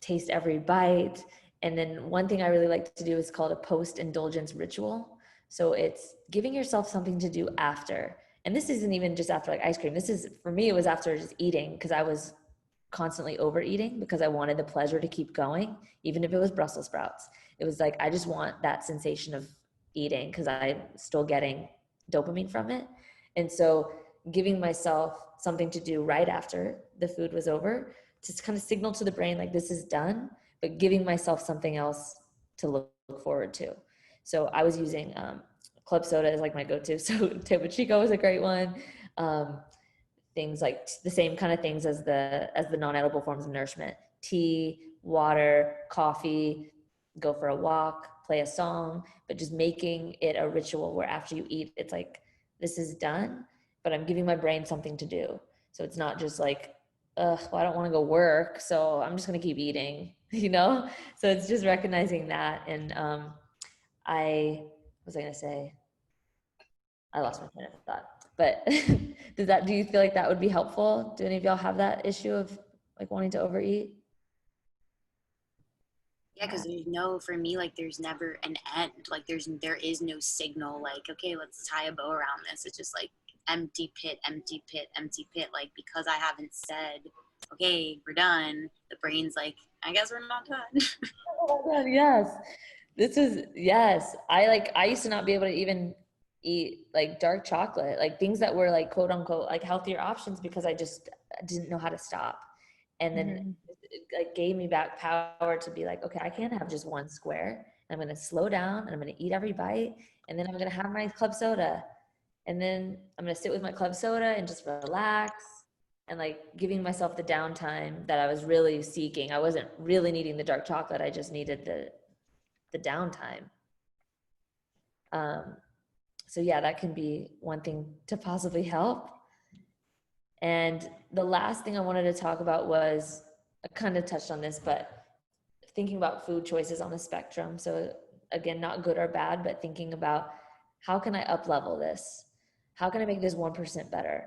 taste every bite. And then one thing I really like to do is called a post-indulgence ritual. So it's giving yourself something to do after. And this isn't even just after like ice cream. This is, for me, it was after just eating, because I was constantly overeating because I wanted the pleasure to keep going, even if it was Brussels sprouts. It was like, I just want that sensation of eating because I'm still getting dopamine from it. And so giving myself something to do right after the food was over to kind of signal to the brain, like, this is done, but giving myself something else to look forward to. So I was using club soda as like my go-to. So Topo Chico was a great one. Things like the same kind of things as the non-edible forms of nourishment: tea, water, coffee, go for a walk, play a song, but just making it a ritual where after you eat, it's like, this is done, but I'm giving my brain something to do. So it's not just like, well, I don't want to go work, so I'm just going to keep eating, So it's just recognizing that. And what was I going to say? I lost my train of thought. But do you feel like that would be helpful? Do any of y'all have that issue of like wanting to overeat? Yeah, because for me, like there's never an end. Like there is no signal. Like, okay, let's tie a bow around this. It's just like empty pit, empty pit, empty pit. Like because I haven't said, okay, we're done. The brain's like, I guess we're not done. Oh my God, yes. Yes. I used to not be able to even eat like dark chocolate, like things that were like quote unquote like healthier options because I just didn't know how to stop. And then it like gave me back power to be like, okay, I can't have just one square. I'm going to slow down and I'm going to eat every bite. And then I'm going to have my club soda. And then I'm going to sit with my club soda and just relax and like giving myself the downtime that I was really seeking. I wasn't really needing the dark chocolate. I just needed the downtime. So yeah, that can be one thing to possibly help. And the last thing I wanted to talk about was, I kind of touched on this, but thinking about food choices on the spectrum. So again, not good or bad, but thinking about how can I up level this? How can I make this 1% better?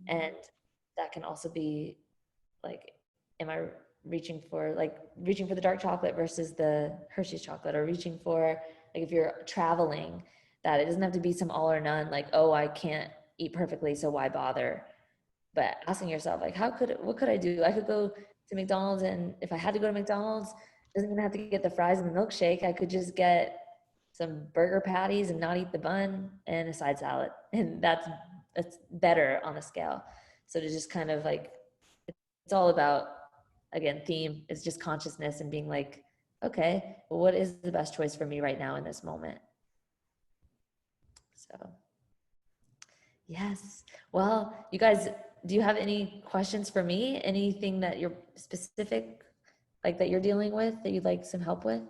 And that can also be like, am I reaching for the dark chocolate versus the Hershey's chocolate, or reaching for, like if you're traveling, that it doesn't have to be some all or none, like, oh, I can't eat perfectly, so why bother? But asking yourself, like, what could I do? I could go to McDonald's, and if I had to go to McDonald's, doesn't even have to get the fries and the milkshake. I could just get some burger patties and not eat the bun and a side salad. And that's better on the scale. So to just kind of like, it's all about, again, theme is just consciousness and being like, okay, well, what is the best choice for me right now in this moment? So, yes. Well, you guys, do you have any questions for me? Anything that you're specific, like that you're dealing with that you'd like some help with?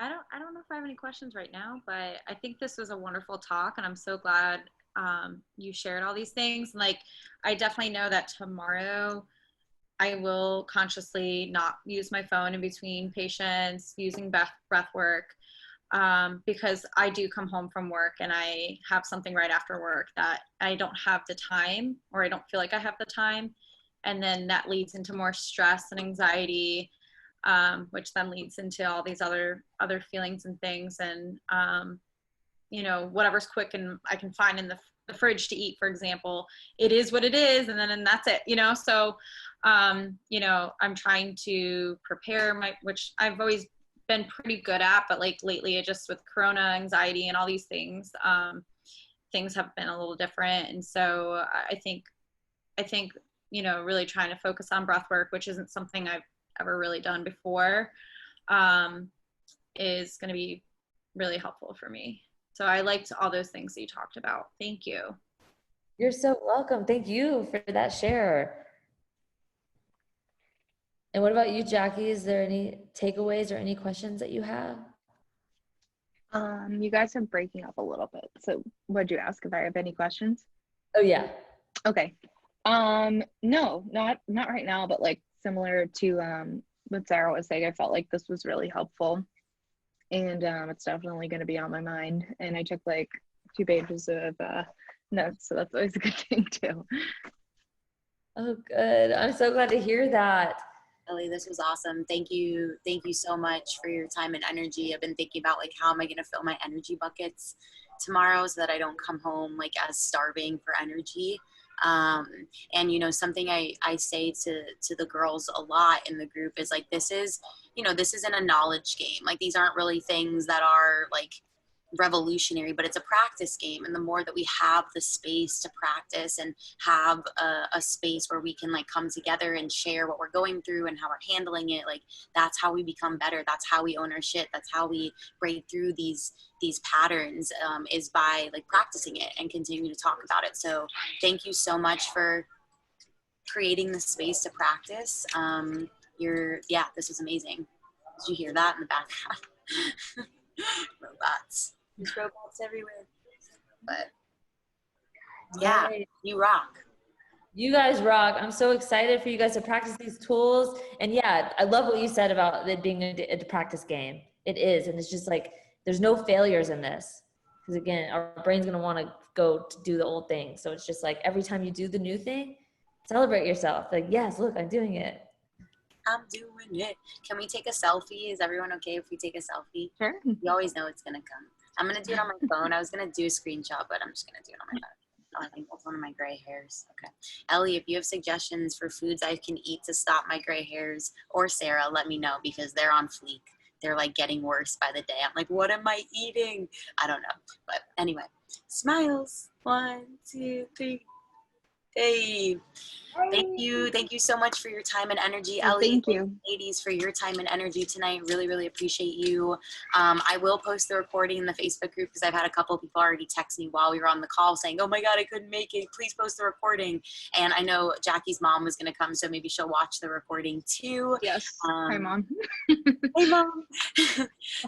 I don't know if I have any questions right now, but I think this was a wonderful talk, and I'm so glad you shared all these things. Like, I definitely know that tomorrow I will consciously not use my phone in between patients, using breath work, because I do come home from work and I have something right after work that I don't have the time, or I don't feel like I have the time. And then that leads into more stress and anxiety, which then leads into all these other feelings and things. And, whatever's quick and I can find in the fridge to eat, for example, it is what it is. And that's it, So, I'm trying to prepare which I've always been pretty good at, but like lately, it just with Corona anxiety and all these things, things have been a little different. And so I think, really trying to focus on breath work, which isn't something I've ever really done before, is going to be really helpful for me. So I liked all those things that you talked about. Thank you. You're so welcome. Thank you for that share. And what about you, Jackie? Is there any takeaways or any questions that you have? You guys are breaking up a little bit. So what'd you ask, if I have any questions? Oh yeah. Okay. No, not right now, but like similar to what Sarah was saying, I felt like this was really helpful. And it's definitely going to be on my mind. And I took like 2 pages of notes, so that's always a good thing too. Oh, good. I'm so glad to hear that. Ellie, this was awesome. Thank you so much for your time and energy. I've been thinking about like, how am I going to fill my energy buckets tomorrow so that I don't come home like as starving for energy. And something I say to the girls a lot in the group is like, this isn't a knowledge game. Like, these aren't really things that are like revolutionary, but it's a practice game. And the more that we have the space to practice and have a space where we can like come together and share what we're going through and how we're handling it, like that's how we become better. That's how we own our shit. That's how we break through these patterns, is by like practicing it and continuing to talk about it. So thank you so much for creating the space to practice. This was amazing. Did you hear that in the background? Robots. There's robots everywhere. But yeah, you rock. You guys rock. I'm so excited for you guys to practice these tools. And yeah, I love what you said about it being a practice game. It is. And it's just like, there's no failures in this. Because again, our brain's going to want to go to do the old thing. So it's just like, every time you do the new thing, celebrate yourself. Like, yes, look, I'm doing it. I'm doing it. Can we take a selfie? Is everyone okay if we take a selfie? Sure. You always know it's going to come. I'm going to do it on my phone. I was going to do a screenshot, but I'm just going to do it on my phone. Oh, I think that's one of my gray hairs. Okay. Ellie, if you have suggestions for foods I can eat to stop my gray hairs, or Sarah, let me know because they're on fleek. They're like getting worse by the day. I'm like, what am I eating? I don't know. But anyway, smiles. 1, 2, 3. Hey. Thank you so much for your time and energy, Well, Ellie. thank you. Ladies, for your time and energy tonight. Really, really appreciate you. I will post the recording in the Facebook group because I've had a couple of people already text me while we were on the call saying, oh my God, I couldn't make it. Please post the recording. And I know Jackie's mom was going to come, so maybe she'll watch the recording too. Yes. Hi, Mom. Hey, Mom.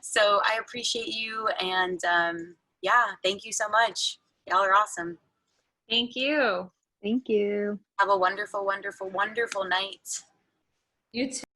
So I appreciate you. And yeah, thank you so much. Y'all are awesome. Thank you. Thank you. Have a wonderful, wonderful, wonderful night. You too.